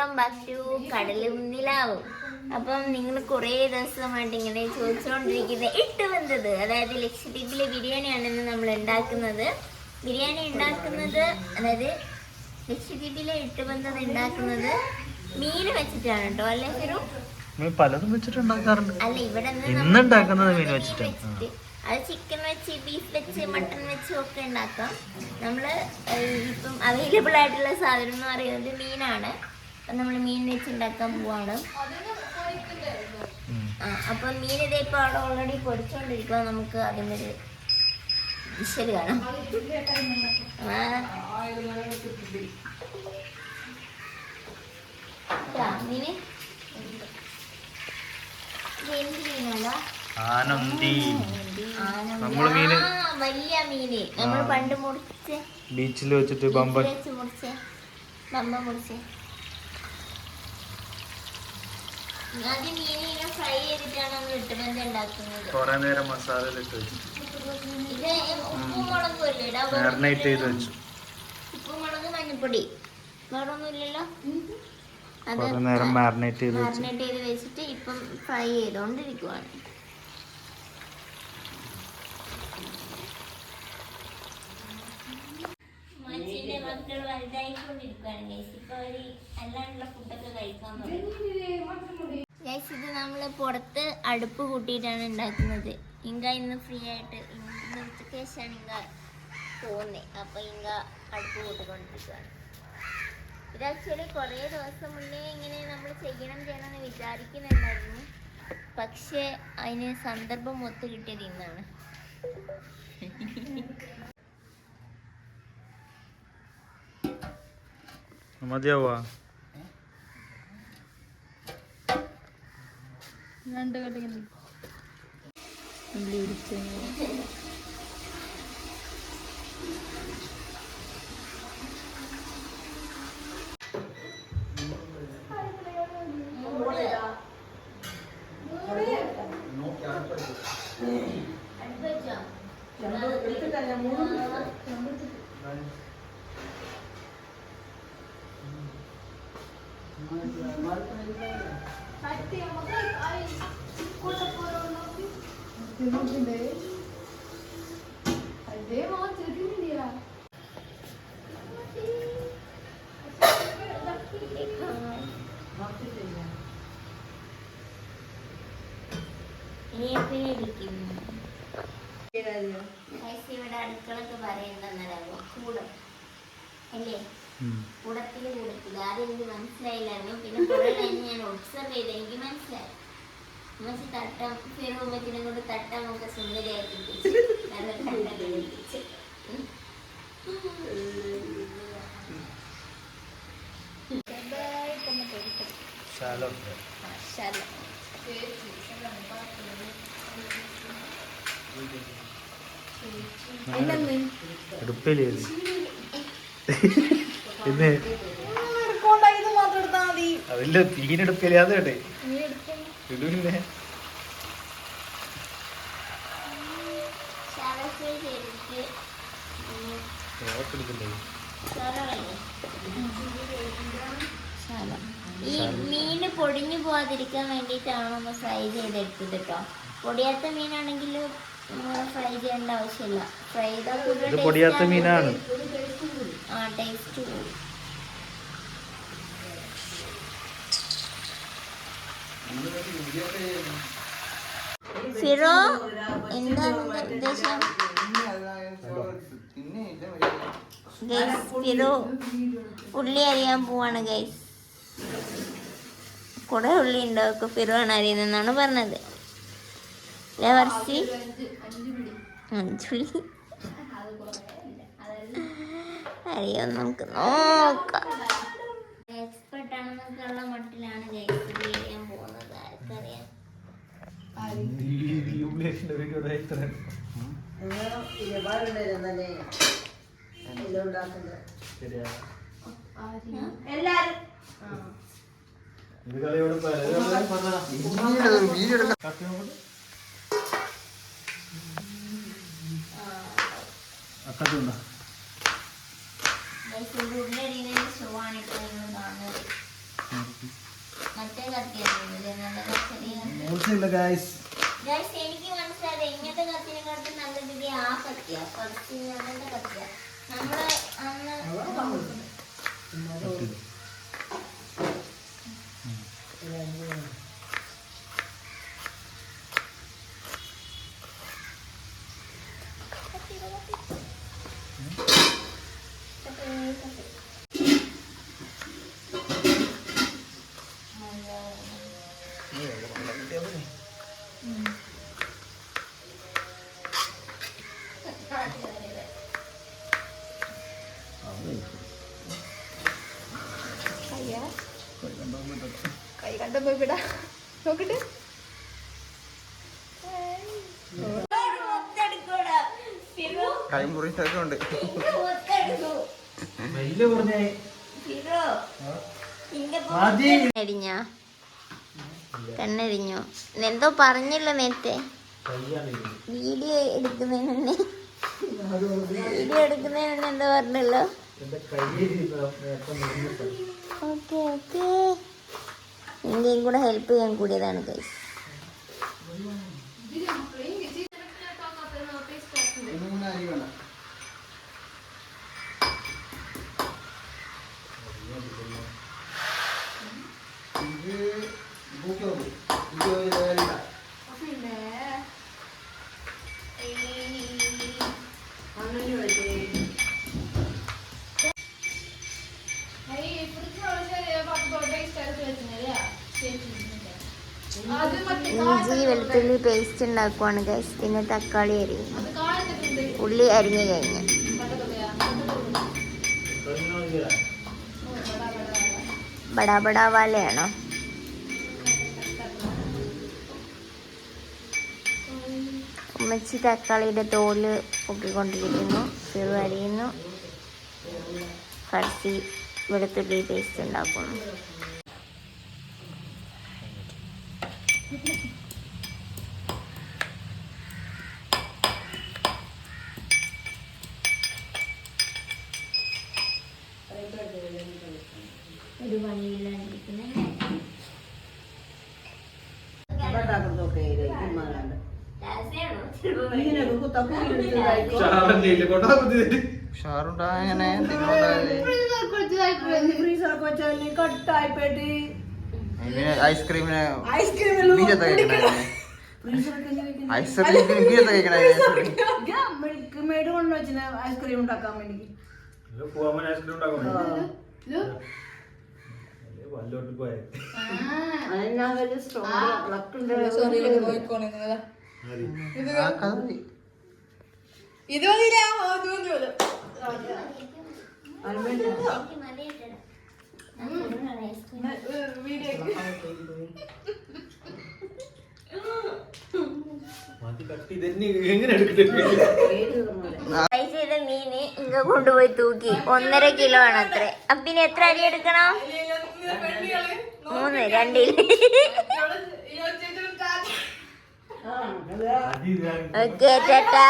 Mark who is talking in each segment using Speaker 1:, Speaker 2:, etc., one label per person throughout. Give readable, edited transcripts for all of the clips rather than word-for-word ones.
Speaker 1: Welcome back to കടലും നിലാവും. അപ്പം നിങ്ങൾ കുറേ ദിവസമായിട്ട് ഇങ്ങനെ ചോദിച്ചുകൊണ്ടിരിക്കുന്നത് ഇട്ടുവന്നത്, അതായത് ലക്ഷദ്വീപിലെ ബിരിയാണിയാണെന്ന് നമ്മൾ ഉണ്ടാക്കുന്നത്. ബിരിയാണി ഉണ്ടാക്കുന്നത്, അതായത് ലക്ഷദ്വീപിലെ ഇട്ടുവന്നത് ഉണ്ടാക്കുന്നത് മീൻ വെച്ചിട്ടാണ് കേട്ടോ, അല്ലേ ഫിറു?
Speaker 2: പലതും വെച്ചിട്ടുണ്ടാക്കാറുണ്ട്.
Speaker 1: അല്ല, ഇവിടെ അത് ചിക്കൻ വെച്ച്, ബീഫ് വെച്ച്, മട്ടൺ വെച്ചും ഒക്കെ ഉണ്ടാക്കാം. നമ്മൾ ഇപ്പം അവൈലബിൾ ആയിട്ടുള്ള സാധനം എന്ന് പറയുന്നത് മീനാണ്. അപ്പം നമ്മൾ മീൻ വെച്ച് ഉണ്ടാക്കാൻ പോവാണ്. അപ്പം മീൻ ഇതേ ഇപ്പോൾ അവിടെ ഓൾറെഡി പൊരിച്ചുകൊണ്ടിരിക്കുക. നമുക്ക് അതിൻ്റെ ഒരു വിഷൽ കാണാം. മീന് എന്ത് മീനാണോ? വലിയ മീന് നമ്മൾ പണ്ട് മുറിച്ച്
Speaker 2: ബീച്ചിൽ വെച്ചിട്ട് ബമ്പ
Speaker 1: മുറിച്ചേ. ആദ്യം മീനിനെ ഫ്രൈ ചെയ്തിട്ടാണ് നമ്മൾ ഇട്ടുബന്ധ ഉണ്ടാക്കുന്നത്.
Speaker 2: കുറെ നേരം മസാല ഇട്ട് വെച്ചു.
Speaker 1: ഇത് ഉപ്പും മുളകും അല്ലേ ഇടാ?
Speaker 2: മാരിനേറ്റ് ചെയ്ത് വെച്ചു.
Speaker 1: ഉപ്പും മുളക്, മഞ്ഞപ്പൊടി, വേറെ ഒന്നും ഇല്ലല്ലോ. അത്
Speaker 2: മാരിനേറ്റ് ചെയ്ത്
Speaker 1: വെച്ചിട്ട് ഇപ്പം ഫ്രൈ ചെയ്തോണ്ടിരിക്കുവാണ്. മച്ചിന്റെ മക്കൾ വലുതായിക്കൊണ്ടിരിക്കുകയാണ്. ഇപ്പൊ അവര് അല്ലാണ്ടുള്ള ഫുഡൊക്കെ കഴിക്കാൻ തുടങ്ങി. ഇത് നമ്മൾ പുറത്ത് അടുപ്പ് കൂട്ടിയിട്ടാണ് ഉണ്ടാക്കുന്നത്. ഇങ്ക ഇന്ന് ഫ്രീ ആയിട്ട് ഇന്ന് ഉച്ചയ്ക്ക് ശേഷമാണ് ഇങ്ക പോകുന്നത്. അപ്പൊ ഇങ്ക അടുപ്പ് കൂട്ടിക്കൊണ്ടിരിക്കുകയാണ്. ഇത് ആക്ച്വലി കുറേ ദിവസം മുന്നേ ഇങ്ങനെ നമ്മൾ ചെയ്യണമെന്ന് വിചാരിക്കുന്നുണ്ടായിരുന്നു. പക്ഷേ അതിന് സന്ദർഭം ഒത്തു കിട്ടിയത് ഇന്നാണ്.
Speaker 2: മതിയാവാ ഇവിടെ അടുക്കളൊക്കെ പറയുന്നോ കൂടം അല്ലേ? കൂടത്തില് ആദ്യം എനിക്ക് മനസ്സിലായില്ലായിരുന്നു. പിന്നെ കുറെ കഴിഞ്ഞ് ഞാൻ ഒബ്സർവ് ചെയ്ത് എനിക്ക് മനസ്സിലായി. ഉമ്മച്ചി തട്ടം ഫിറു ഉമ്മച്ചിനെ കൊണ്ട് തട്ടം ഒക്കെ സുന്ദരിയാക്കി നല്ല കണ്ടൊക്കെ വെപ്പിച്ച്. അതില്ല തീനെടുപ്പില്ലാതെ കേട്ടെ ഇടൂല്ലേ. ഈ
Speaker 1: മീന് പൊടിഞ്ഞു പോവാതിരിക്കാൻ വേണ്ടിയിട്ടാണ് നമ്മൾ ഫ്രൈ ചെയ്തെടുത്തത് കേട്ടോ. പൊടിയാത്ത മീനാണെങ്കിൽ ഫ്രൈ ചെയ്യേണ്ട ആവശ്യമില്ല. ഫ്രൈ ചെയ്താൽ
Speaker 2: പൊടിയാത്ത മീനാണ്.
Speaker 1: ടേസ്റ്റ് കൂടും. ഫിറോ, എന്താണ് ഉദ്ദേശം? ഫിറോ ഉള്ളി അരിയാൻ പോവാണ് ഗൈസ്. കുറെ ഉള്ളി ഉണ്ടാവും. ഫിറോ ആണ് അരിയുന്നെന്നാണ് പറഞ്ഞത്. വർഷി 5 ഉള്ളി അരിയോ നമുക്ക് നോക്കാം. എക്സ്പെർട്ട് ആണെന്നൊക്കെയുള്ള മട്ടിലാണ് ഗൈസ് ചെയ്യാൻ പോകുന്നത്. ആർക്കറിയാം?
Speaker 2: കത്തിയാണ് നല്ല ചെറിയ
Speaker 3: ഗൈസ്.
Speaker 2: എനിക്ക് മനസ്സിലായത് ഇങ്ങനത്തെ കത്തിനെക്കാട്ടും നല്ലത് ആ കത്തിയാ കുറച്ച് അങ്ങനത്തെ കത്തിയാ നമ്മള് അന്ന്
Speaker 4: കൈ കണ്ട പോയി വിടാ നോക്കട്ടെ
Speaker 3: കൈ മുറിയിട്ടൊക്കെ ഉണ്ട്.
Speaker 2: എരിഞ്ഞോ കണ്ണെരിഞ്ഞോ എന്തോ പറഞ്ഞില്ല നേരത്തെ വീഡിയോ എടുക്കുന്നതിന് എന്തോ പറഞ്ഞല്ലോ. ഓക്കെ ഓക്കെ എന്റെയും കൂടെ ഹെൽപ്പ് ചെയ്യാൻ കൂടിയതാണ് ഗൈസ്. ഇഞ്ചി വെളുത്തുള്ളി പേസ്റ്റ് ഉണ്ടാക്കുവാണ് ഗൈസ്. പിന്നെ തക്കാളി അരിഞ്ഞു, ഉള്ളി അരിഞ്ഞു കഴിഞ്ഞു. ബടാ ബടാ വാലയാണോ? ഉമ്മച്ചി തക്കാളിയുടെ തോല് പൊക്കിക്കൊണ്ടിരിക്കുന്നു. ചെറു അരിയുന്നു. ഫർസി വെളുത്തുള്ളി പേസ്റ്റ് ഉണ്ടാക്കുന്നു. ഒരു പണിയിലാണ്ടിരിക്കുന്നത്
Speaker 3: ഐസ്ക്രീമിന്
Speaker 4: മേട് കൊണ്ട് വെച്ച ഐസ്ക്രീം ഉണ്ടാക്കാൻ വേണ്ടി ഇത്
Speaker 2: മീന് ഇങ്ങ കൊണ്ടുപോയി തൂക്കി 1.5 കിലോ ആണ് അത്ര. അപ്പൊ പിന്നെ എത്ര അരി എടുക്കണം? 3 2 ഓക്കെ ചേട്ടാ.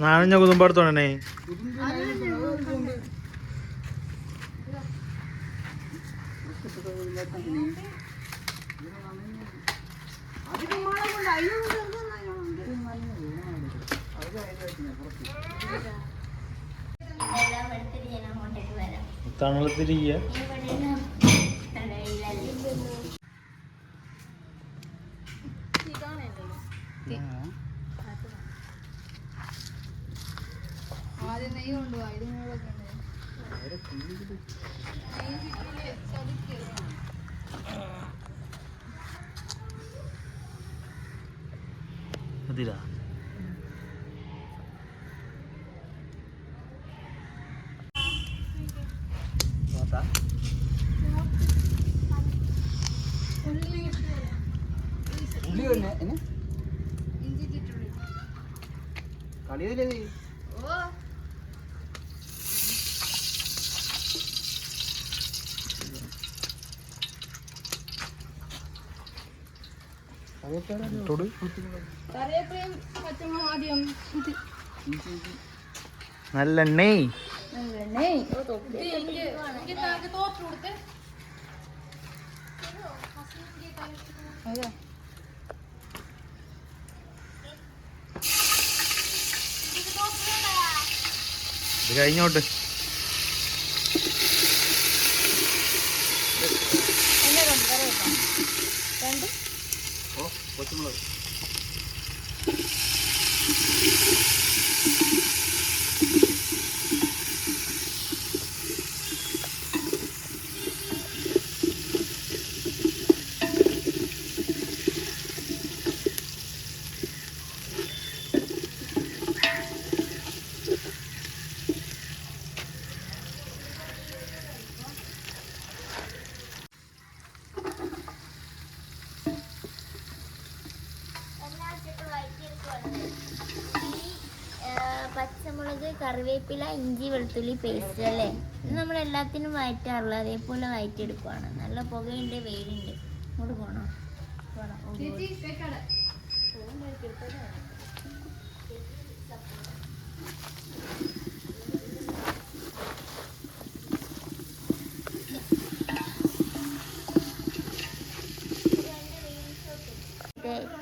Speaker 3: നാനഞ്ഞ കുതുമ്പടുത്തോണേ. തണലത്തിരിക്കുക
Speaker 4: ആദ്യം നെയ്യ് കൊണ്ടുപോവാ. ഇത്
Speaker 3: അതിരാ കളിയതില്ലേ
Speaker 4: കറിവേപ്പിലയും പച്ചമുളകും ആദ്യം
Speaker 3: നല്ലെണ്ണേ. ഇത് കഴിഞ്ഞോട്ട്. ഓ കൊച്ചുമുളക്.
Speaker 2: പച്ചമുളക്, കറിവേപ്പില, ഇഞ്ചി, വെളുത്തുള്ളി പേസ്റ്റ് അല്ലേ? ഇത് നമ്മൾ എല്ലാത്തിനും വഴറ്റാറുള്ളത് അതേപോലെ വഴറ്റിയെടുക്കുവാണ്. നല്ല പുകയുണ്ട്, വെയിലുണ്ട്. ഇങ്ങോട്ട് പോണോ?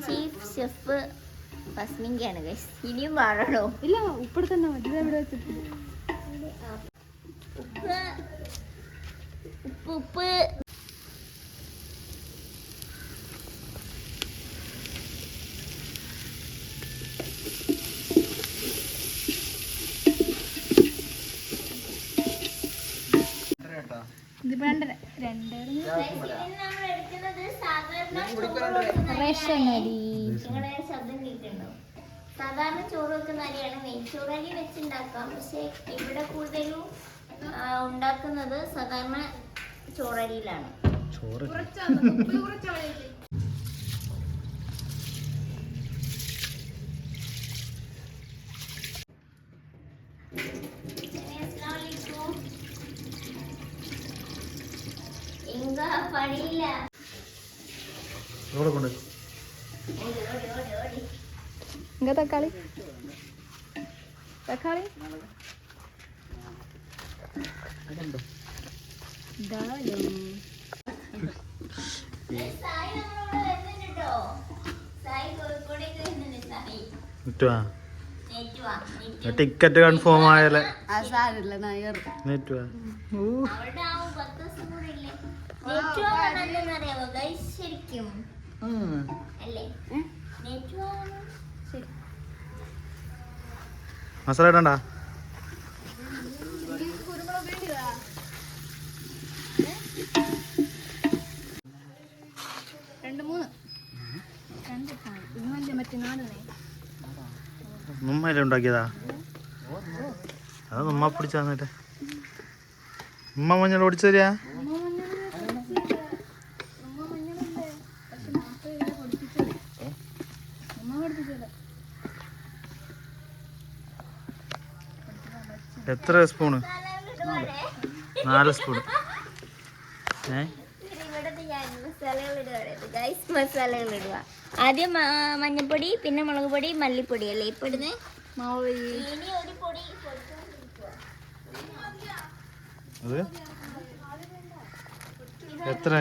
Speaker 2: ചീഫ് ഷെഫ് ഫസ്മിങ്കയാണ് ഗൈസ്. ഇനിയും പാടണോ?
Speaker 4: ഇല്ല, ഉപ്പിടെ തന്നെ മതി. ഇവിടെ വെച്ചിട്ട്
Speaker 2: ഉപ്പ് ഉപ്പ് ഉപ്പ്
Speaker 4: ഇതിപ്പോ രണ്ടര
Speaker 2: നമ്മൾ എടുക്കുന്നത് സാധാരണ
Speaker 4: റേഷൻ അരി.
Speaker 2: നിങ്ങളുടെ ശബ്ദം കേൾക്കുന്നുണ്ടോ? സാധാരണ ചോറ് വെക്കുന്ന അരിയാണ് നെയ്ച്ചോറരി വെച്ചുണ്ടാക്കാം. പക്ഷെ ഇവിടെ കൂടുതലും ഉണ്ടാക്കുന്നത് സാധാരണ ചോറരിയിലാണ്. എങ്കാ പണിയില്ല.
Speaker 3: ഇവിടെ കൊണ്ട്
Speaker 2: ഓടി ഓടി ഓടി ഓടി.
Speaker 4: ഇങ്ങ തക്കാളി തക്കാളി
Speaker 2: സായി നമ്മളോട് വരുന്നുണ്ട് കേട്ടോ. സായി കോഴിക്കോടേക്ക് വരുന്നുണ്ട്. സായി
Speaker 3: നെറ്റുവാ.
Speaker 2: നെറ്റുവാ.
Speaker 3: ടിക്കറ്റ് കൺഫേം ആയാലേ
Speaker 4: സാരില്ല നായർ
Speaker 3: നെറ്റുവാ.
Speaker 2: അവിടെ ആ 10 ദിവസം കൂടെ ഇല്ലേ? നെറ്റുവാ എന്താണെന്നറിയാമോ ഗൈസ്? ശരിക്കും അല്ലേ? നെറ്റുവാ ശരി.
Speaker 3: മസാല ഇടണ്ട.
Speaker 4: കുരുമുളക് വേണ്ടിയതാ. രണ്ട് മൂന്ന് ഇത് മറ്റേ നാടനെ
Speaker 3: ഉമ്മ ഉണ്ടാക്കിയതാ. അത് ഉമ്മ പിടിച്ചാ എന്നിട്ട് ഉമ്മ മഞ്ഞൾ പൊടിച്ചു തരിക. എത്ര സ്പൂണ്? 4 സ്പൂണ്.
Speaker 2: മസാലകൾ ഇടുക. ആദ്യം മഞ്ഞപ്പൊടി, പിന്നെ മുളക് പൊടി, മല്ലിപ്പൊടി അല്ലേ ഇപ്പൊ ഇടുന്നേ? ഇനി ഒരു പൊടി
Speaker 3: അത് എത്ര?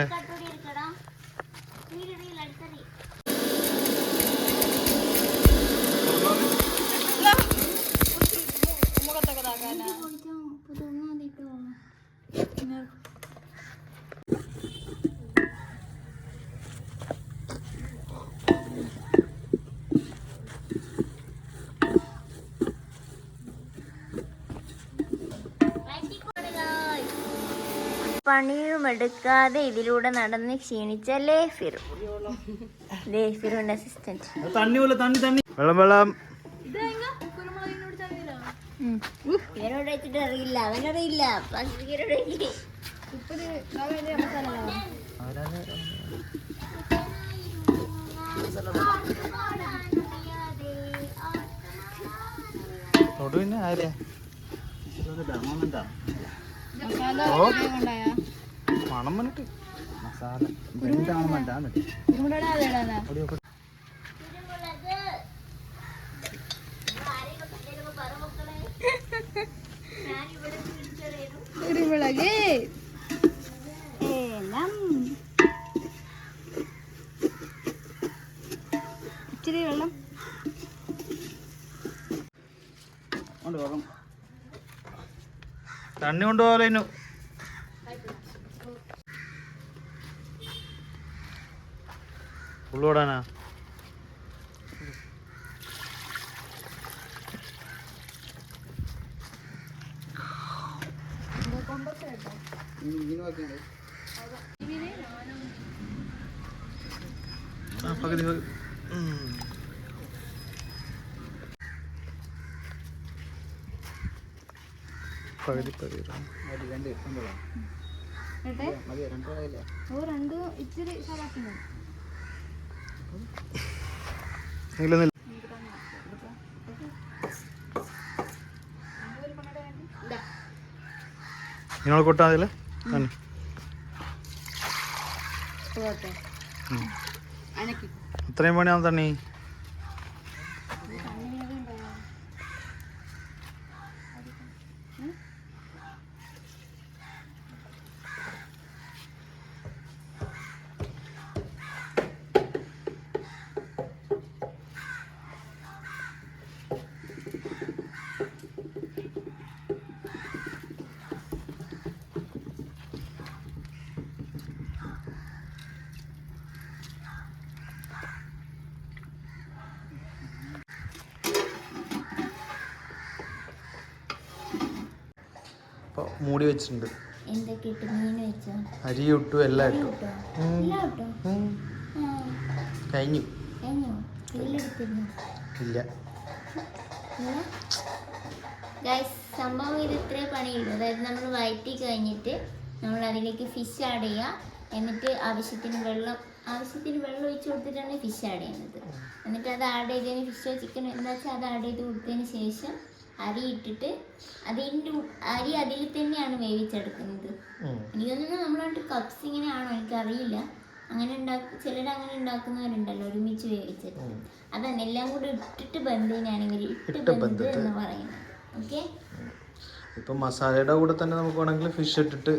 Speaker 2: പണിയുമെടുക്കാതെ ഇതിലൂടെ നടന്ന് ക്ഷീണിച്ചല്ലേ ഫിറു. ഫിറുവിന്റെ അസിസ്റ്റന്റ്.
Speaker 3: വെള്ളം വെള്ളം.
Speaker 2: ഇവനോട് വെച്ചിട്ട് അറിയില്ല, അവനറിയില്ല.
Speaker 3: പിന്നെ ആരെയാ മണം വന്നിട്ട് മസാല
Speaker 4: കുരുമുളക് ഏലം ഇച്ചിരി വെള്ളം
Speaker 3: തണ്ണി കൊണ്ടുപോകാനു ഉള്ളോടാനാ പകുതി പകുതി പകുതി
Speaker 4: രണ്ട് ഇച്ചിരി ശരാക്കുന്നു
Speaker 3: നിങ്ങൾ കൊട്ടാ അതില്ലേ ഇത്രയും പണിയാവും തണ്ണി മൂടി വെച്ചിട്ടുണ്ട്.
Speaker 2: എന്തൊക്കെ ഇട്ട് മീൻ വെച്ചോ?
Speaker 3: അരി ഇട്ടു, എല്ലാം ഇട്ടു. കഴിഞ്ഞു.
Speaker 2: കഴിഞ്ഞോ? ഇതിലെടുത്തിരുന്നു
Speaker 3: ഇല്ല.
Speaker 2: ഗൈസ്, സംഭവം ഇത് ഇത്രേ പണിയുള്ളൂ. അതായത് നമ്മൾ വഴറ്റി കഴിഞ്ഞിട്ട് നമ്മൾ അതിലേക്ക് ഫിഷ് ആഡ് ചെയ്യുക. എന്നിട്ട് ആവശ്യത്തിന് വെള്ളം ഒഴിച്ച് കൊടുത്തിട്ടാണ് ഫിഷ് ആഡ് ചെയ്യുന്നത്. എന്നിട്ട് അത് ആഡ് ചെയ്തതിന് ഫിഷോ ചിക്കനോ എന്താ വെച്ചാൽ അത് ആഡ് ചെയ്ത് കൊടുത്തതിന് ശേഷം അരി ഇട്ടിട്ട് അരി അതിൽ തന്നെയാണ് വേവിച്ചെടുക്കുന്നത്. എനിക്ക് തോന്നുന്നു നമ്മളായിട്ട് കപ്സ് ഇങ്ങനെയാണോ എനിക്കറിയില്ല. അങ്ങനെ ചിലരങ്ങനെ ഉണ്ടാക്കുന്നവരുണ്ടല്ലോ, ഒരുമിച്ച് വേവിച്ചത്. അതന്നെ എല്ലാം കൂടെ ഇട്ടിട്ട് ബന്ധേനാണ് ഇവർ ഇട്ട് ബന്ധ് എന്ന് പറയുന്നത്. ഓക്കെ,
Speaker 3: ഇപ്പം മസാലയുടെ കൂടെ തന്നെ നമുക്ക് വേണമെങ്കിൽ ഫിഷ് ഇട്ടിട്ട്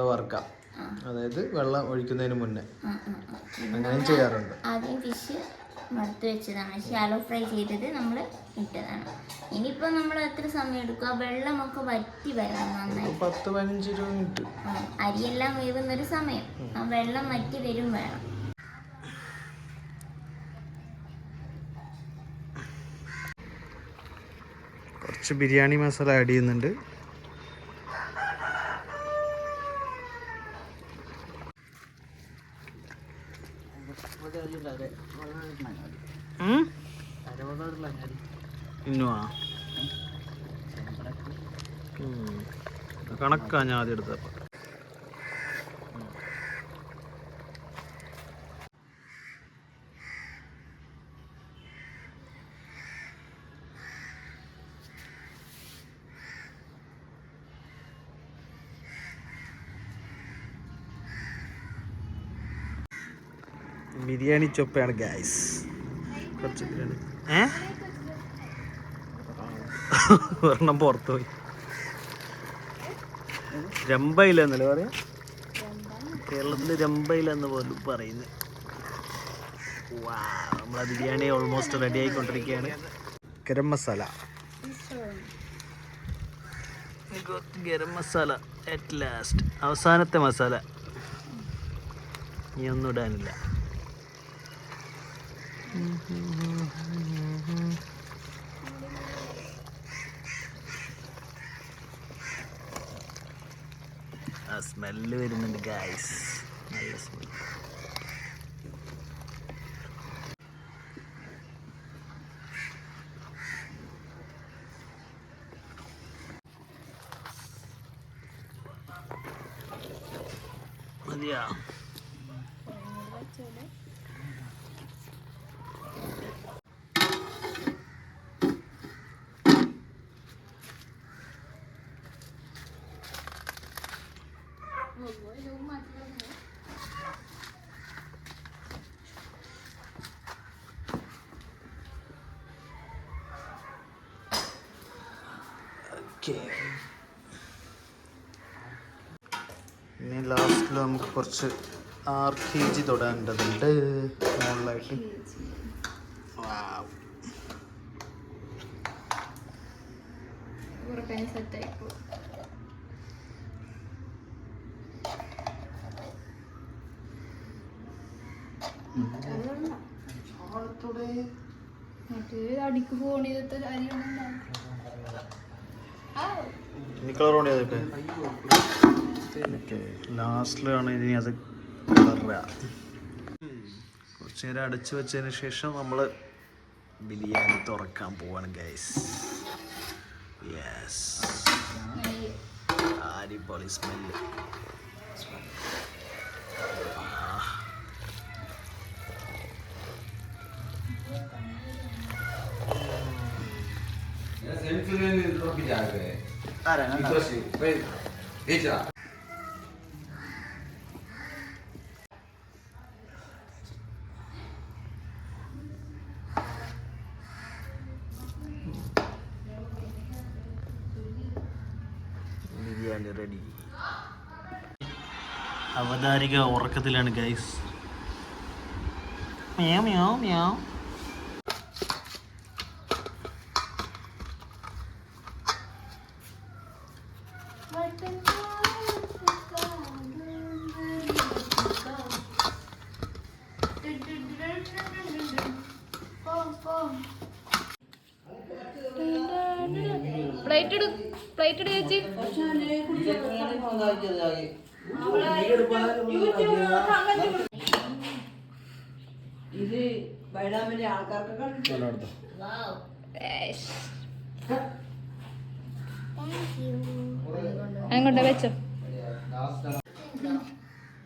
Speaker 3: വറുക്കാം. അതായത് വെള്ളം ഒഴിക്കുന്നതിന് മുന്നേ അങ്ങനെ ചെയ്യാറുണ്ട്.
Speaker 2: ആദ്യം ഫിഷ് വറുത്ത് വെച്ചതാണ്, ഷാലോ ഫ്രൈ ചെയ്തത് നമ്മൾ ഇട്ടതാണ്. ഇനിയിപ്പോൾ നമ്മൾ എത്ര സമയം എടുക്കും? ആ വെള്ളമൊക്കെ വറ്റി വരണം നന്നായി.
Speaker 3: 10-15 മിനിറ്റ്.
Speaker 2: അരിയെല്ലാം വേവുന്നൊരു സമയം, ആ വെള്ളം വറ്റി വരും വേണം.
Speaker 3: കുറച്ച് ബിരിയാണി മസാല ആഡ് ചെയ്യുന്നുണ്ട്. കണക്കാ ഞാൻ ആദ്യം എടുത്തപ്പോൾ. ബിരിയാണി ചൊപ്പയാണ് ഗൈസ്. കുറച്ച് ബിരിയാണി ഒരെണ്ണം പുറത്ത് പോയി. രമ്പയില എന്നല്ലേ പറയാ, കേരളത്തിൽ രമ്പയില എന്ന് പോലും പറയുന്നത്. നമ്മളെ ബിരിയാണി ഓൾമോസ്റ്റ് റെഡി ആയിക്കൊണ്ടിരിക്കുകയാണ്. ഗരം മസാല, ഗരം മസാല അറ്റ് ലാസ്റ്റ്, അവസാനത്തെ മസാല. ഇനി ഒന്നും ഇടാനില്ല. ആ സ്മെല്ല് വരുന്നുണ്ട് ഗൈസ്, നല്ല സ്മെൽ. മതിയാ? ഇനി ലാസ്റ്റിൽ നമുക്ക് കുറച്ച് RKG തൊടാണ്ടതുണ്ട് മുകളിലായിട്ട്.
Speaker 4: അടിക്ക് ഫോൺ ചെയ്തിട്ട്
Speaker 3: ലാസ്റ്റിലാണ് ഇനി അത് കളറുക. കുറച്ച് നേരം അടച്ചു വെച്ചതിന് ശേഷം നമ്മൾ ബിരിയാണി തുറക്കാൻ പോവാണ് ഗൈസ്. യെസ്, അടിപൊളി സ്മെല്ല്. ബിരിയാണി റെഡി. അവതാരിക ഉറക്കത്തിലാണ് ഗൈസ്. മ്യാവ് മ്യാവ് മ്യാവ്.
Speaker 4: പ്ലേറ്റ് ഇട് ചേച്ചി.
Speaker 5: ഇത് വൈഡാമിന്റെ ആൾക്കാർക്കൊക്കെ
Speaker 4: അങ്ങോട്ട് വെച്ചോ.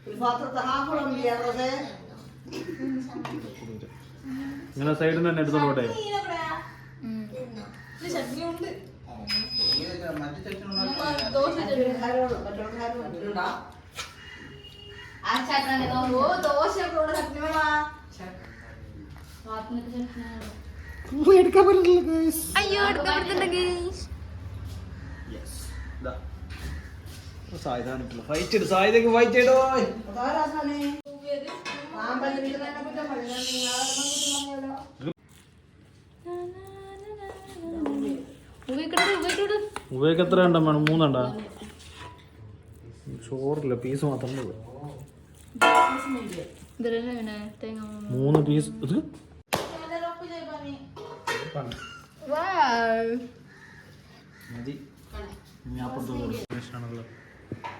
Speaker 5: ഒരു പാത്രത്തെ ഹാഫോളം ചെയ്യാറേ
Speaker 3: ഇങ്ങനെ സൈഡിൽ നിന്ന് തന്നെ എടുത്തോട്ടെ. എടുക്കാൻ പറ്റില്ല.
Speaker 4: അയ്യോ എടുക്കാൻ പറ്റുന്നുണ്ടെങ്കിൽ
Speaker 3: ഫൈറ്റ് ഇട്, സായിദക്ക് ഫൈറ്റ് ഇടോ. ഉപയോഗ എത്ര എണ്ണം വേണം? 3 എണ്ണ ചോറില്ല, പീസ് മാത്രം മതി. 3 പീസ് ഇത് മതി.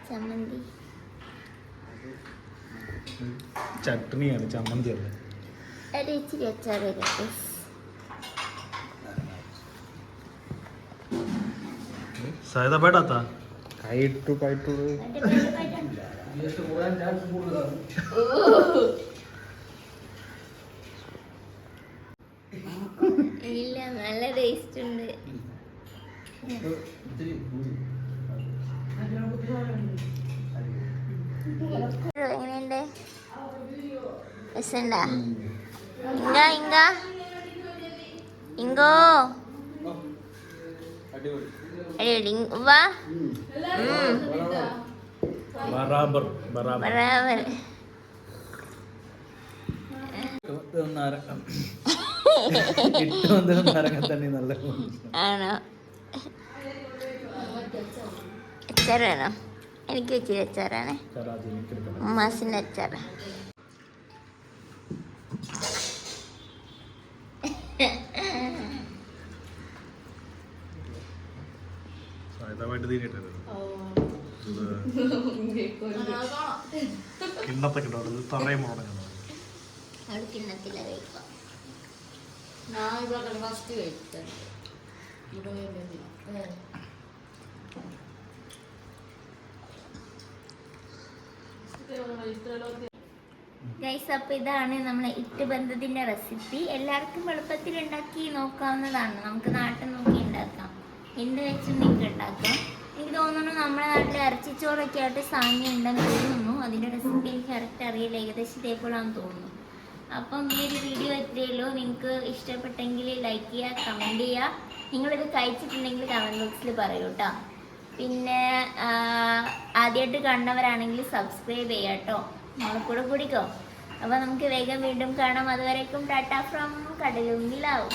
Speaker 1: ചമ്മന്തി
Speaker 3: ചട്നിയാണ്, ചമ്മന്തി അല്ല.
Speaker 1: ഇച്ചിരി അച്ചാറ് വരട്ടെ.
Speaker 3: സായദ പേടാത്ത കൈട്ടു കൈട്ടു.
Speaker 1: ഇല്ല, നല്ല ടേസ്റ്റ് ഉണ്ട്. എങ്ങനെയുണ്ട്? രസമുണ്ടാ? ഇങ്കോ അടിപൊളി. വാ
Speaker 3: ബറാബർ ബറാബർ.
Speaker 1: ബറാബർ. ആണോ? അച്ചാർ വേണോ? എനിക്ക് ഇച്ചിരി അച്ചാറാണ്. ഉമ്മാസിൻ്റെ അച്ചാറ്.
Speaker 3: കിണ്ണത്തെ കിട്ടുന്നത് തറയും മുടങ്ങുന്നത്.
Speaker 1: അവിടെ കിണ്ണത്തില കഴിക്കാം.
Speaker 2: ഫസ്റ്റ് കഴിച്ചത്
Speaker 1: ഗൈസ്, അപ്പോൾ ഇതാണ് നമ്മളെ ഇട്ട് ബന്ധത്തിൻ്റെ റെസിപ്പി. എല്ലാവർക്കും എളുപ്പത്തിൽ ഉണ്ടാക്കി നോക്കാവുന്നതാണ്. നമുക്ക് നാട്ടിൽ നോക്കി ഉണ്ടാക്കാം, എന്ത് വെച്ചും നിങ്ങൾക്ക് ഉണ്ടാക്കാം. എനിക്ക് തോന്നുന്നു നമ്മുടെ നാട്ടിൽ ഇറച്ചിച്ചോറൊക്കെ ആയിട്ട് സാമ്യം ഉണ്ടെന്ന് തോന്നുന്നു. അതിൻ്റെ റെസിപ്പി എനിക്ക് കറക്റ്റ് അറിയില്ല, ഏകദേശം ഇതേപോലാണെന്ന് തോന്നുന്നു. അപ്പം ഈ ഒരു വീഡിയോ എത്രയുള്ളൂ. നിങ്ങൾക്ക് ഇഷ്ടപ്പെട്ടെങ്കിൽ ലൈക്ക് ചെയ്യുക, കമൻറ്റ് ചെയ്യുക. നിങ്ങളിത് കഴിച്ചിട്ടുണ്ടെങ്കിൽ കമൻറ്റ് ബോക്സിൽ പറയൂ കേട്ടോ.
Speaker 2: പിന്നെ ആദ്യമായിട്ട് കാണുന്നവരാണെങ്കിൽ സബ്സ്ക്രൈബ് ചെയ്യാം കേട്ടോ. നമ്മളെ കൂടിക്കോ. അപ്പോൾ നമുക്ക് വേഗം വീണ്ടും കാണാം. അതുവരേക്കും ടാറ്റ ഫ്രം കടലുണ്ടിലാവും.